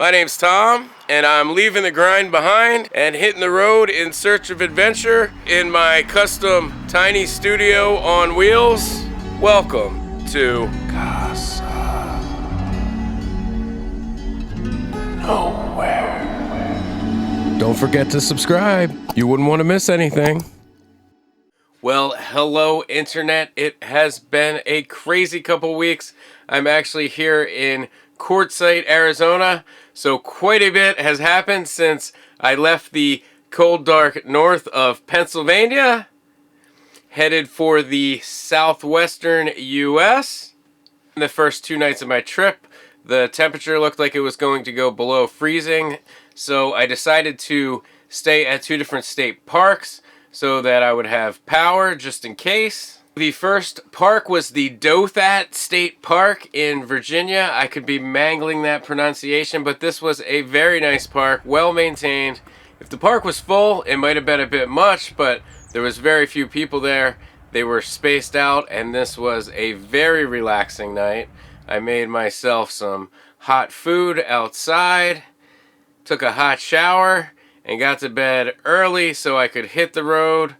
My name's Tom, and I'm leaving the grind behind and hitting the road in search of adventure in my custom tiny studio on wheels. Welcome to Casa Nowhere. Don't forget to subscribe. You wouldn't want to miss anything. Well, hello, Internet. It has been a crazy couple weeks. I'm actually here in Quartzsite, Arizona, so quite a bit has happened since I left the cold, dark north of Pennsylvania, headed for the southwestern U.S. In the first 2 nights of my trip, the temperature looked like it was going to go below freezing, so I decided to stay at 2 different state parks so that I would have power just in case. The first park was the Dothat State Park in Virginia. I could be mangling that pronunciation, but this was a very nice park, well maintained. If the park was full, it might have been a bit much, but there was very few people there. They were spaced out, and this was a very relaxing night. I made myself some hot food outside, took a hot shower, and got to bed early so I could hit the road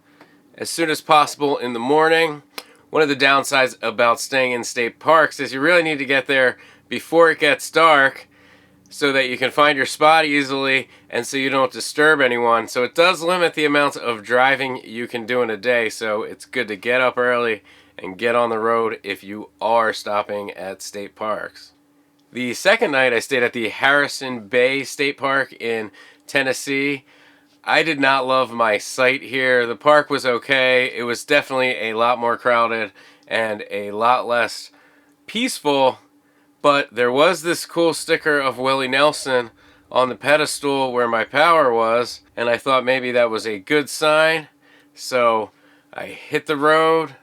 as soon as possible in the morning. One of the downsides about staying in state parks is you really need to get there before it gets dark so that you can find your spot easily and so you don't disturb anyone. So it does limit the amount of driving you can do in a day, so it's good to get up early and get on the road if you are stopping at state parks. The second night I stayed at the Harrison Bay State Park in Tennessee. I did not love my sight here. The park was okay. It was definitely a lot more crowded and a lot less peaceful, but there was this cool sticker of Willie Nelson on the pedestal where my power was, and I thought maybe that was a good sign, so I hit the road.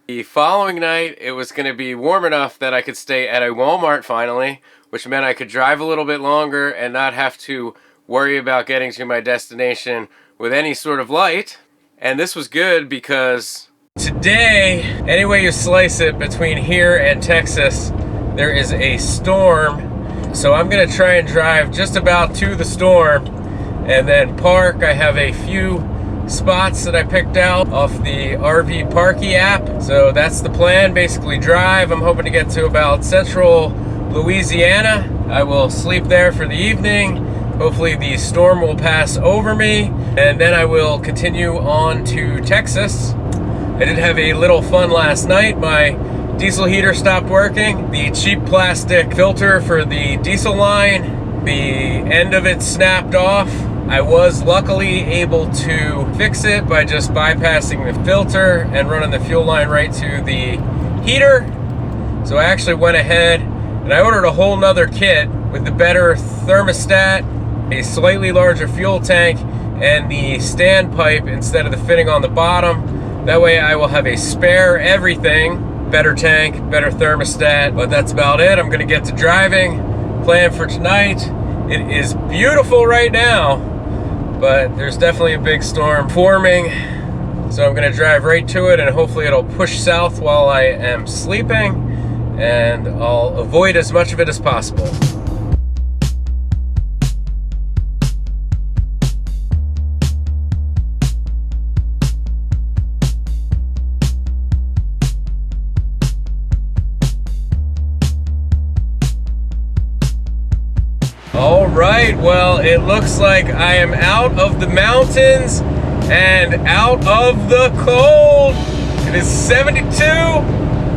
The following night, it was going to be warm enough that I could stay at a Walmart finally, which meant I could drive a little bit longer and not have to worry about getting to my destination with any sort of light. And this was good because today, any way you slice it between here and Texas, there is a storm. So I'm gonna try and drive just about to the storm and then park. I have a few spots that I picked out off the RV Parky app. So that's the plan, basically drive. I'm hoping to get to about central Louisiana. I will sleep there for the evening. Hopefully the storm will pass over me, and then I will continue on to Texas. I did have a little fun last night. My diesel heater stopped working. The cheap plastic filter for the diesel line, the end of it snapped off. I was luckily able to fix it by just bypassing the filter and running the fuel line right to the heater. So I actually went ahead and I ordered a whole nother kit with the better thermostat, a slightly larger fuel tank, and the standpipe instead of the fitting on the bottom. That way I will have a spare everything, better tank, better thermostat, but that's about it. I'm gonna get to driving. Plan for tonight. It is beautiful right now, but there's definitely a big storm forming. So I'm gonna drive right to it and hopefully it'll push south while I am sleeping, and I'll avoid as much of it as possible. Alright, well, it looks like I am out of the mountains and out of the cold. It is 72,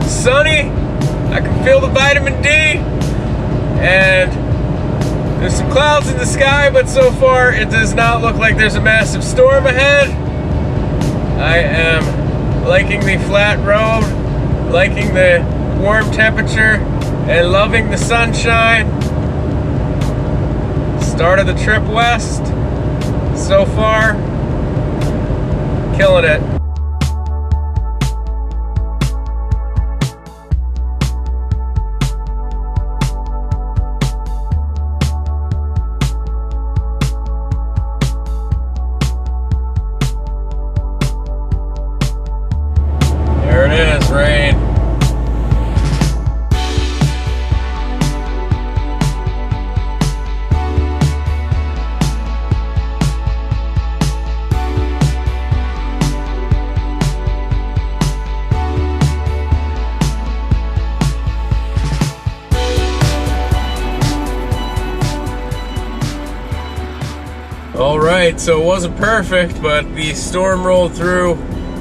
sunny. I can feel the vitamin D, and there's some clouds in the sky, but so far it does not look like there's a massive storm ahead. I am liking the flat road, liking the warm temperature, and loving the sunshine. Start of the trip west, so far, killing it. There it is, rain. Alright, so it wasn't perfect, but the storm rolled through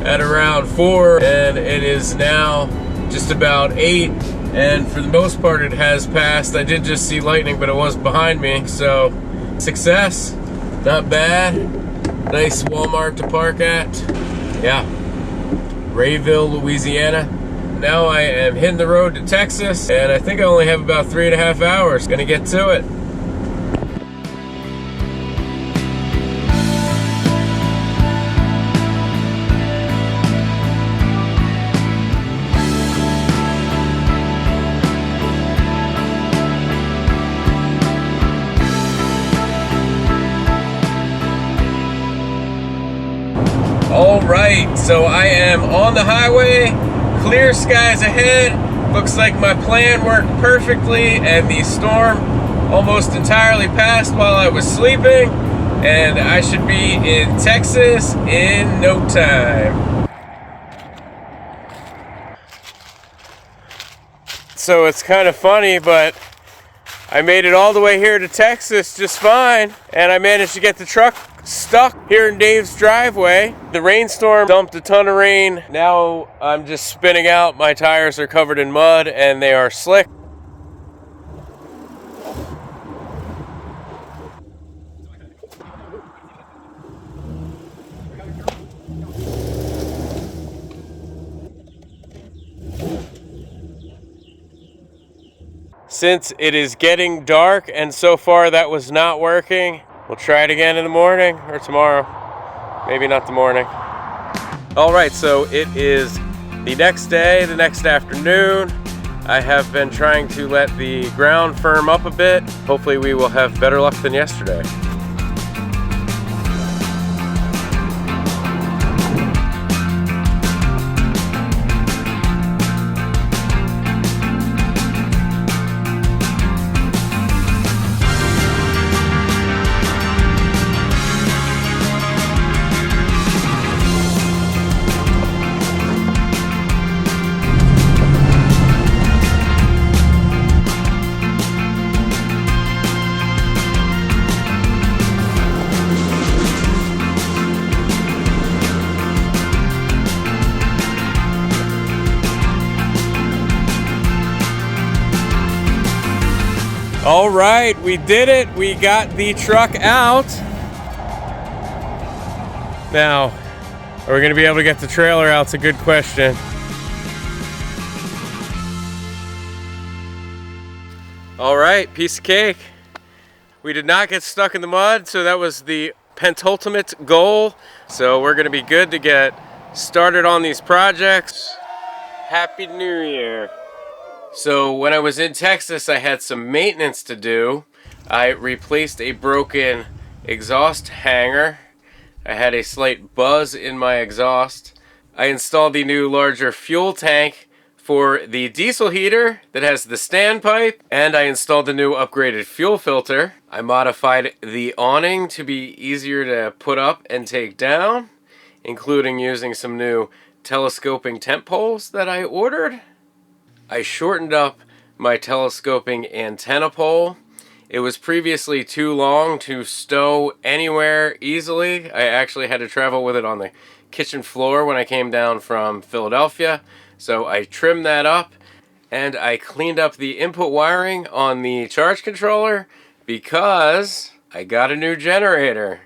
at around 4, and it is now just about 8, and for the most part it has passed. I did just see lightning, but it was behind me, so success, not bad. Nice Walmart to park at. Yeah, Rayville, Louisiana. Now I am hitting the road to Texas, and I think I only have about 3.5 hours. Gonna get to it. Alright, so I am on the highway, clear skies ahead. Looks like my plan worked perfectly, and the storm almost entirely passed while I was sleeping, and I should be in Texas in no time. So it's kind of funny, but I made it all the way here to Texas just fine, and I managed to get the truck stuck here in Dave's driveway. The rainstorm dumped a ton of rain. Now I'm just spinning out. My tires are covered in mud and they are slick. Since it is getting dark and so far that was not working, we'll try it again in the morning or tomorrow. Maybe not the morning. All right, so it is the next day, the next afternoon. I have been trying to let the ground firm up a bit. Hopefully we will have better luck than yesterday. All right, we did it. We got the truck out. Now, are we going to be able to get the trailer out? It's a good question. All right, piece of cake. We did not get stuck in the mud, so that was the pentultimate goal. So we're going to be good to get started on these projects. Happy New Year. So when I was in Texas, I had some maintenance to do. I replaced a broken exhaust hanger. I had a slight buzz in my exhaust. I installed the new larger fuel tank for the diesel heater that has the standpipe, and I installed the new upgraded fuel filter. I modified the awning to be easier to put up and take down, including using some new telescoping tent poles that I ordered. I shortened up my telescoping antenna pole. It was previously too long to stow anywhere easily. I actually had to travel with it on the kitchen floor when I came down from Philadelphia. So I trimmed that up, and I cleaned up the input wiring on the charge controller because I got a new generator.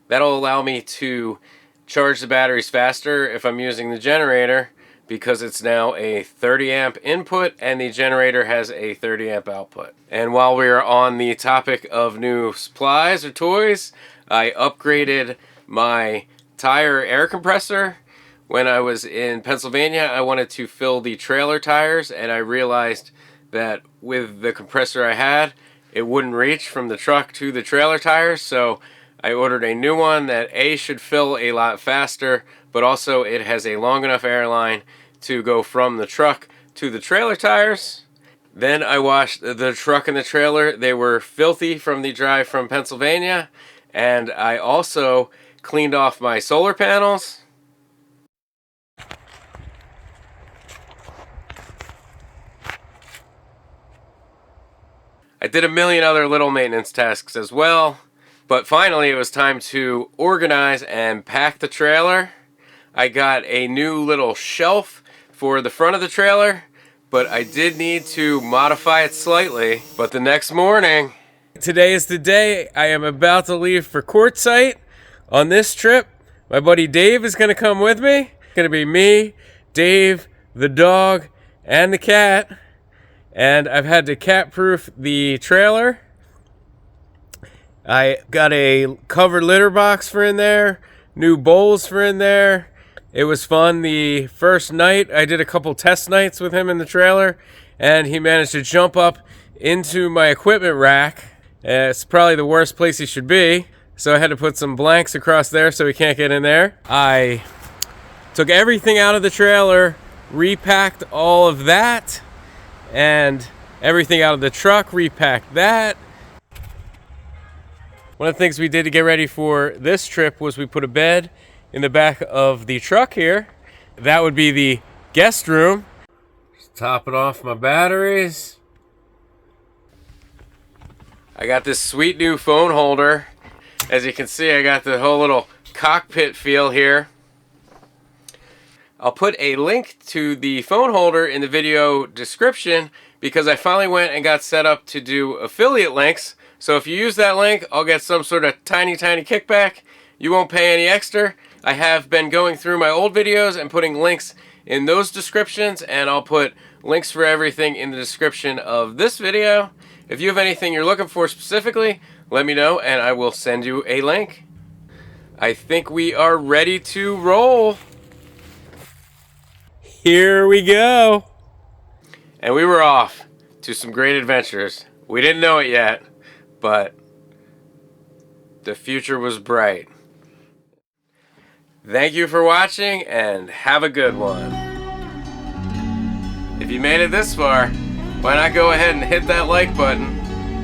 That'll allow me to charge the batteries faster if I'm using the generator, because it's now a 30 amp input and the generator has a 30 amp output. And while we are on the topic of new supplies or toys, I upgraded my tire air compressor. When I was in Pennsylvania, I wanted to fill the trailer tires, and I realized that with the compressor I had, it wouldn't reach from the truck to the trailer tires, so I ordered a new one that A, should fill a lot faster, but also it has a long enough airline to go from the truck to the trailer tires. Then I washed the truck and the trailer. They were filthy from the drive from Pennsylvania, and I also cleaned off my solar panels. I did a million other little maintenance tasks as well, But finally, it was time to organize and pack the trailer. I got a new little shelf for the front of the trailer, but I did need to modify it slightly. But the next morning, today is the day I am about to leave for Quartzsite on this trip. My buddy Dave is going to come with me. It's going to be me, Dave, the dog, and the cat. And I've had to cat-proof the trailer. I got a covered litter box for in there, new bowls for in there. It was fun. The first night, I did a couple test nights with him in the trailer, and he managed to jump up into my equipment rack. It's probably the worst place he should be, so I had to put some blanks across there so he can't get in there. I took everything out of the trailer, repacked all of that, and everything out of the truck, repacked that. One of the things we did to get ready for this trip was we put a bed in the back of the truck here. That would be the guest room. Just topping off my batteries. I got this sweet new phone holder. As you can see, I got the whole little cockpit feel here. I'll put a link to the phone holder in the video description because I finally went and got set up to do affiliate links. So if you use that link, I'll get some sort of tiny kickback. You won't pay any extra. I have been going through my old videos and putting links in those descriptions, and I'll put links for everything in the description of this video. If you have anything you're looking for specifically, let me know and I will send you a link. I think we are ready to roll. Here we go. And we were off to some great adventures. We didn't know it yet, but the future was bright. Thank you for watching and have a good one. If you made it this far, why not go ahead and hit that like button?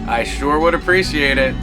I sure would appreciate it.